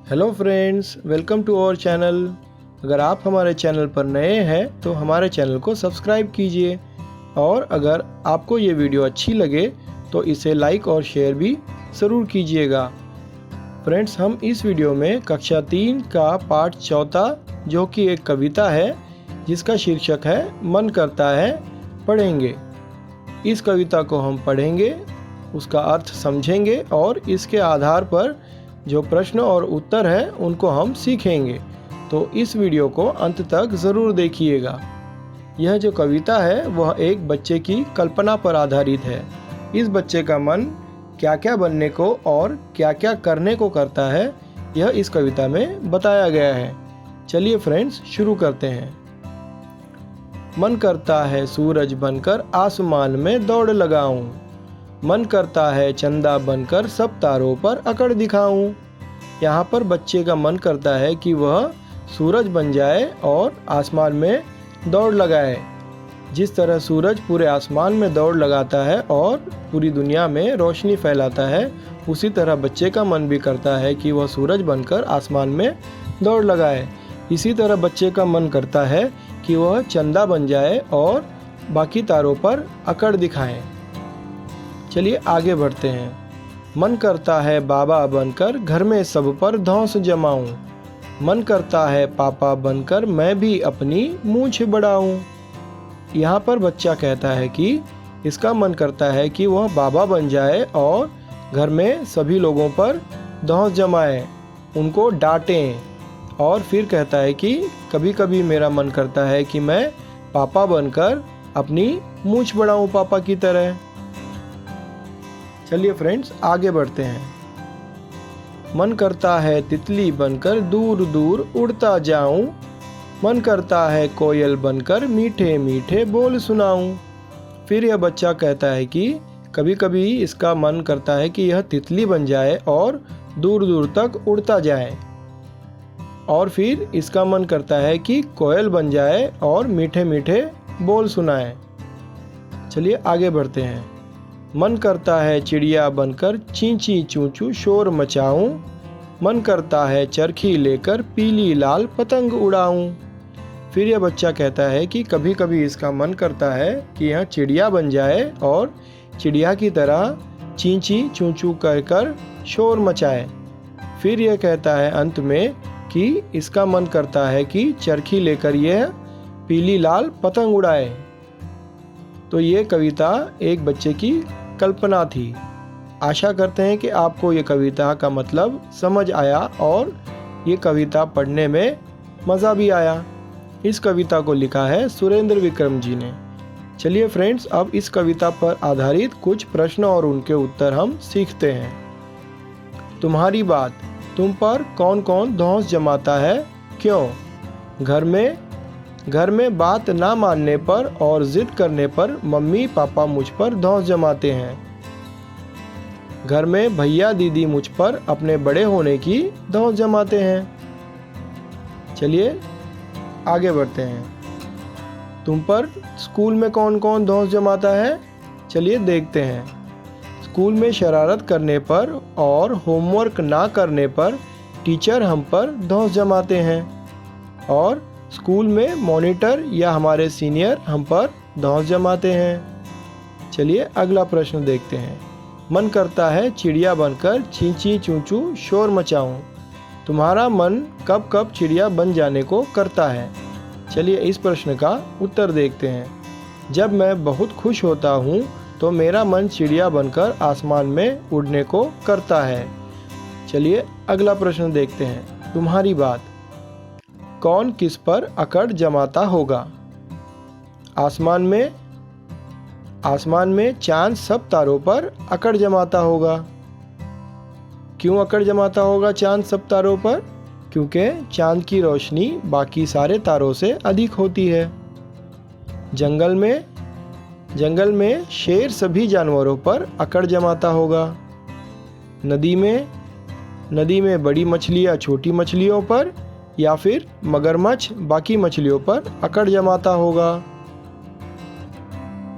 Hello friends, welcome to our channel. अगर आप हमारे चैनल पर नए हैं तो हमारे चैनल को सब्सक्राइब कीजिए और अगर आपको ये वीडियो अच्छी लगे तो इसे लाइक और शेयर भी ज़रूर कीजिएगा। फ्रेंड्स, हम इस वीडियो में कक्षा 3 का पाठ चौथा, जो कि एक कविता है जिसका शीर्षक है मन करता है, पढ़ेंगे। इस कविता को हम पढ़ेंगे, उसका अर्थ समझेंगे और इसके आधार पर जो प्रश्न और उत्तर है उनको हम सीखेंगे। तो इस वीडियो को अंत तक ज़रूर देखिएगा। यह जो कविता है वह एक बच्चे की कल्पना पर आधारित है। इस बच्चे का मन क्या क्या बनने को और क्या क्या करने को करता है, यह इस कविता में बताया गया है। चलिए फ्रेंड्स, शुरू करते हैं। मन करता है सूरज बनकर आसमान में दौड़ लगाऊं, मन करता है चंदा बनकर सब तारों पर अकड़ दिखाऊं। यहाँ पर बच्चे का मन करता है कि वह सूरज बन जाए और आसमान में दौड़ लगाए। जिस तरह सूरज पूरे आसमान में दौड़ लगाता है और पूरी दुनिया में रोशनी फैलाता है, उसी तरह बच्चे का मन भी करता है कि वह सूरज बनकर आसमान में दौड़ लगाए। इसी तरह बच्चे का मन करता है कि वह चंदा बन जाए और बाकी तारों पर अकड़ दिखाए। चलिए आगे बढ़ते हैं। मन करता है बाबा बनकर घर में सब पर धौंस जमाऊं, मन करता है पापा बनकर मैं भी अपनी मूंछ बढ़ाऊं। यहाँ पर बच्चा कहता है कि इसका मन करता है कि वह बाबा बन जाए और घर में सभी लोगों पर धौंस जमाए, उनको डांटें। और फिर कहता है कि कभी कभी मेरा मन करता है कि मैं पापा बनकर अपनी मूंछ बढ़ाऊं पापा की तरह। चलिए फ्रेंड्स, आगे बढ़ते हैं। मन करता है तितली बनकर दूर दूर उड़ता जाऊं, मन करता है कोयल बनकर मीठे मीठे बोल सुनाऊं। फिर यह बच्चा कहता है कि कभी कभी इसका मन करता है कि यह तितली बन जाए और दूर दूर तक उड़ता जाए। और फिर इसका मन करता है कि कोयल बन जाए और मीठे मीठे बोल सुनाए। चलिए आगे बढ़ते हैं। मन करता है चिड़िया बनकर चींची चूंचू शोर मचाऊं, मन करता है चरखी लेकर पीली लाल पतंग उड़ाऊं। फिर यह बच्चा कहता है कि कभी कभी इसका मन करता है कि यह चिड़िया बन जाए और चिड़िया की तरह चींची चूंचू कर शोर मचाए। फिर यह कहता है अंत में कि इसका मन करता है कि चरखी लेकर यह पीली लाल पतंग उड़ाए। तो ये कविता एक बच्चे की कल्पना थी। आशा करते हैं कि आपको ये कविता का मतलब समझ आया और ये कविता पढ़ने में मज़ा भी आया। इस कविता को लिखा है सुरेंद्र विक्रम जी ने। चलिए फ्रेंड्स, अब इस कविता पर आधारित कुछ प्रश्न और उनके उत्तर हम सीखते हैं। तुम्हारी बात, तुम पर कौन कौन धौंस जमाता है, क्यों? घर में बात ना मानने पर और जिद करने पर मम्मी पापा मुझ पर धौंस जमाते हैं। घर में भैया दीदी मुझ पर अपने बड़े होने की धौंस जमाते हैं। चलिए आगे बढ़ते हैं। तुम पर स्कूल में कौन कौन धौंस जमाता है, चलिए देखते हैं। स्कूल में शरारत करने पर और होमवर्क ना करने पर टीचर हम पर धौंस जमाते हैं और स्कूल में मॉनिटर या हमारे सीनियर हम पर धौंस जमाते हैं। चलिए अगला प्रश्न देखते हैं। मन करता है चिड़िया बनकर चींची चूंचू शोर मचाऊं, तुम्हारा मन कब कब चिड़िया बन जाने को करता है? चलिए इस प्रश्न का उत्तर देखते हैं। जब मैं बहुत खुश होता हूँ तो मेरा मन चिड़िया बनकर आसमान में उड़ने को करता है। चलिए अगला प्रश्न देखते हैं। तुम्हारी बात, कौन किस पर अकड़ जमाता होगा? आसमान में चांद सब तारों पर अकड़ जमाता होगा। क्यों अकड़ जमाता होगा चांद सब तारों पर? क्योंकि चांद की रोशनी बाकी सारे तारों से अधिक होती है। जंगल में शेर सभी जानवरों पर अकड़ जमाता होगा। नदी में बड़ी मछलियाँ छोटी मछलियों पर या फिर मगरमच्छ बाकी मछलियों पर अकड़ जमाता होगा।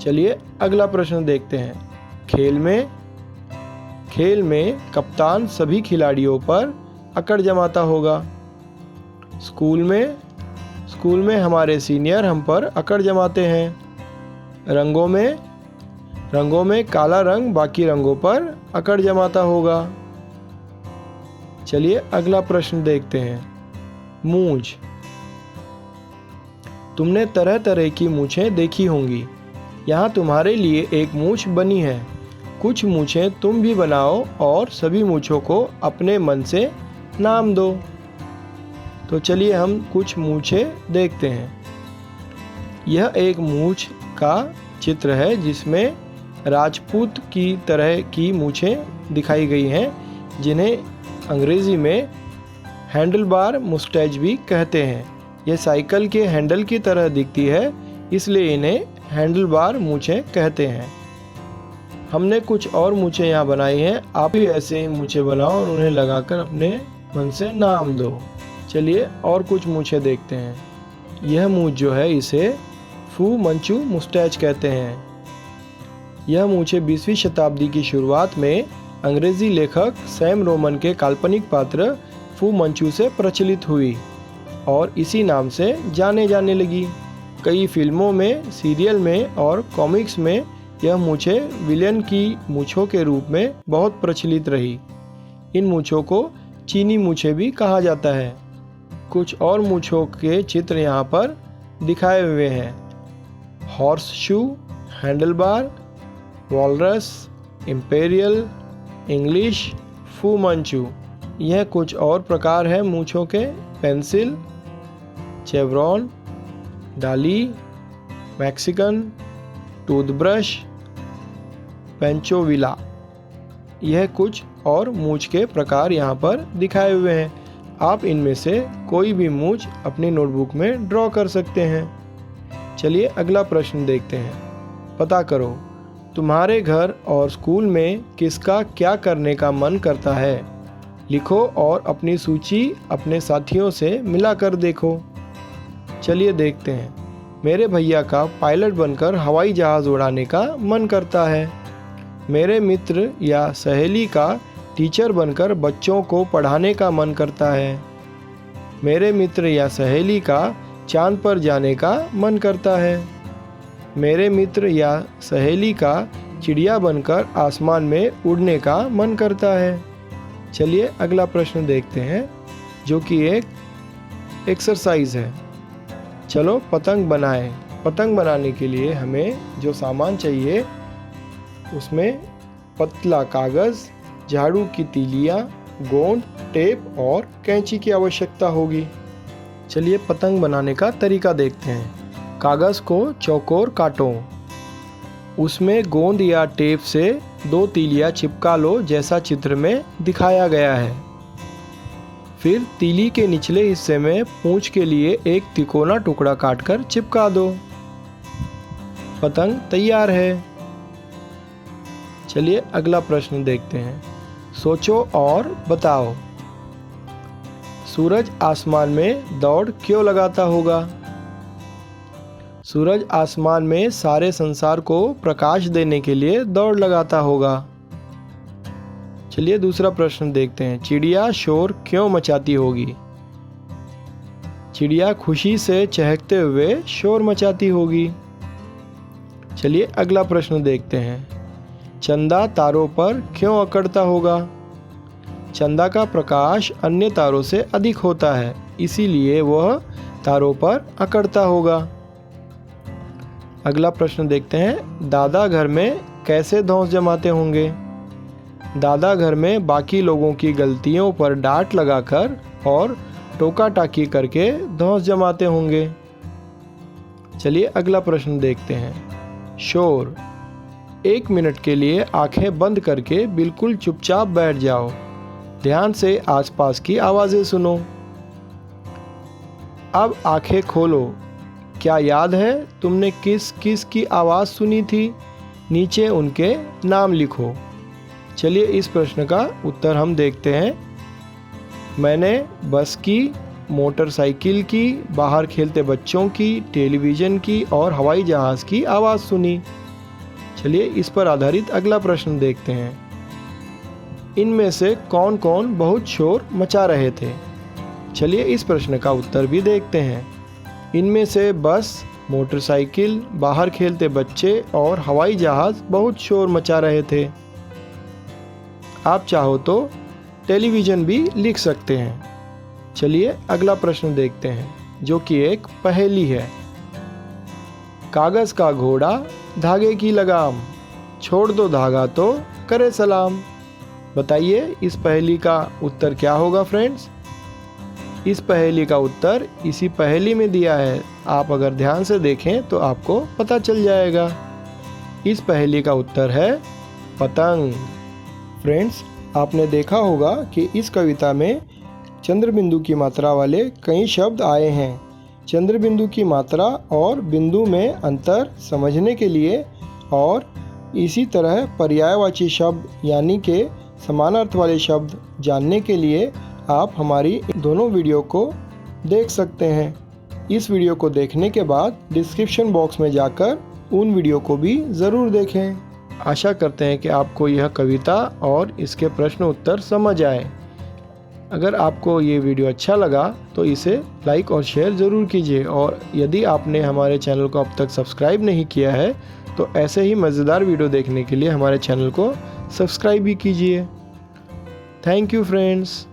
चलिए अगला प्रश्न देखते हैं। खेल में कप्तान सभी खिलाड़ियों पर अकड़ जमाता होगा। स्कूल में हमारे सीनियर हम पर अकड़ जमाते हैं। रंगों में काला रंग बाकी रंगों पर अकड़ जमाता होगा। चलिए अगला प्रश्न देखते हैं। मूंछ। तुमने तरह तरह की मूंछें देखी होंगी। यहाँ तुम्हारे लिए एक मूंछ बनी है। कुछ मूंछें तुम भी बनाओ और सभी मूंछों को अपने मन से नाम दो। तो चलिए हम कुछ मूंछें देखते हैं। यह एक मूंछ का चित्र है जिसमें राजपूत की तरह की मूंछें दिखाई गई हैं, जिन्हें अंग्रेज़ी में हैंडलबार मुस्टैच भी कहते हैं। ये साइकिल के हैंडल की तरह दिखती है, इसलिए इन्हें हैंडलबार मूंछें कहते हैं। हमने कुछ और मूंछें यहाँ बनाई हैं। आप भी ऐसे ही मूंछें बनाओ और उन्हें लगाकर अपने मन से नाम दो। चलिए और कुछ मूंछें देखते हैं। यह मूंछ जो है इसे फू मंचू मुस्टैच कहते हैं। यह मूंछें 20वीं शताब्दी की शुरुआत में अंग्रेज़ी लेखक सैम रोमन के काल्पनिक पात्र फू मंचू से प्रचलित हुई और इसी नाम से जाने जाने लगी। कई फिल्मों में, सीरियल में और कॉमिक्स में यह मूंछें विलेन की मूंछों के रूप में बहुत प्रचलित रही। इन मूंछों को चीनी मूंछें भी कहा जाता है। कुछ और मूंछों के चित्र यहाँ पर दिखाए हुए हैं। Horse shoe, handlebar, walrus, imperial, English, फू मंचू। यह कुछ और प्रकार है मूंछों के। पेंसिल, चेवरॉन, डाली, मैक्सिकन, टूथब्रश, पेंचोविला। यह कुछ और मूंछ के प्रकार यहाँ पर दिखाए हुए हैं। आप इनमें से कोई भी मूंछ अपनी नोटबुक में ड्रॉ कर सकते हैं। चलिए अगला प्रश्न देखते हैं। पता करो, तुम्हारे घर और स्कूल में किसका क्या करने का मन करता है? लिखो और अपनी सूची अपने साथियों से मिलाकर देखो। चलिए देखते हैं। मेरे भैया का पायलट बनकर हवाई जहाज़ उड़ाने का मन करता है। मेरे मित्र या सहेली का टीचर बनकर बच्चों को पढ़ाने का मन करता है। मेरे मित्र या सहेली का चांद पर जाने का मन करता है। मेरे मित्र या सहेली का चिड़िया बनकर आसमान में उड़ने का मन करता है। चलिए अगला प्रश्न देखते हैं, जो कि एक एक्सरसाइज है। चलो पतंग बनाएं। पतंग बनाने के लिए हमें जो सामान चाहिए उसमें पतला कागज़, झाड़ू की तीलियाँ, गोंद, टेप और कैंची की आवश्यकता होगी। चलिए पतंग बनाने का तरीका देखते हैं। कागज़ को चौकोर काटो। उसमें गोंद या टेप से 2 तीलियाँ चिपका लो, जैसा चित्र में दिखाया गया है। फिर तीली के निचले हिस्से में पूंछ के लिए एक तिकोना टुकड़ा काटकर चिपका दो। पतंग तैयार है। चलिए अगला प्रश्न देखते हैं। सोचो और बताओ। सूरज आसमान में दौड़ क्यों लगाता होगा? सूरज आसमान में सारे संसार को प्रकाश देने के लिए दौड़ लगाता होगा। चलिए दूसरा प्रश्न देखते हैं। चिड़िया शोर क्यों मचाती होगी? चिड़िया खुशी से चहकते हुए शोर मचाती होगी। चलिए अगला प्रश्न देखते हैं। चंदा तारों पर क्यों अकड़ता होगा? चंदा का प्रकाश अन्य तारों से अधिक होता है, इसीलिए वह तारों पर अकड़ता होगा। अगला प्रश्न देखते हैं। दादा घर में कैसे धौंस जमाते होंगे? दादा घर में बाकी लोगों की गलतियों पर डांट लगाकर और टोका टाकी करके धौंस जमाते होंगे। चलिए अगला प्रश्न देखते हैं। शोर। 1 मिनट के लिए आंखें बंद करके बिल्कुल चुपचाप बैठ जाओ। ध्यान से आसपास की आवाज़ें सुनो। अब आंखें खोलो। क्या याद है तुमने किस किस की आवाज़ सुनी थी? नीचे उनके नाम लिखो। चलिए इस प्रश्न का उत्तर हम देखते हैं। मैंने बस की, मोटरसाइकिल की, बाहर खेलते बच्चों की, टेलीविज़न की और हवाई जहाज़ की आवाज़ सुनी। चलिए इस पर आधारित अगला प्रश्न देखते हैं। इनमें से कौन कौन बहुत शोर मचा रहे थे? चलिए इस प्रश्न का उत्तर भी देखते हैं। इनमें से बस, मोटरसाइकिल, बाहर खेलते बच्चे और हवाई जहाज़ बहुत शोर मचा रहे थे। आप चाहो तो टेलीविज़न भी लिख सकते हैं। चलिए अगला प्रश्न देखते हैं, जो कि एक पहेली है। कागज़ का घोड़ा, धागे की लगाम, छोड़ दो धागा तो करे सलाम। बताइए इस पहेली का उत्तर क्या होगा फ्रेंड्स? इस पहेली का उत्तर इसी पहेली में दिया है। आप अगर ध्यान से देखें तो आपको पता चल जाएगा। इस पहेली का उत्तर है पतंग। फ्रेंड्स, आपने देखा होगा कि इस कविता में चंद्रबिंदु की मात्रा वाले कई शब्द आए हैं। चंद्रबिंदु की मात्रा और बिंदु में अंतर समझने के लिए और इसी तरह पर्यायवाची शब्द यानी कि समान अर्थ वाले शब्द जानने के लिए आप हमारी दोनों वीडियो को देख सकते हैं। इस वीडियो को देखने के बाद डिस्क्रिप्शन बॉक्स में जाकर उन वीडियो को भी ज़रूर देखें। आशा करते हैं कि आपको यह कविता और इसके प्रश्न उत्तर समझ आए। अगर आपको ये वीडियो अच्छा लगा तो इसे लाइक और शेयर ज़रूर कीजिए, और यदि आपने हमारे चैनल को अब तक सब्सक्राइब नहीं किया है तो ऐसे ही मज़ेदार वीडियो देखने के लिए हमारे चैनल को सब्सक्राइब भी कीजिए। Thank you friends.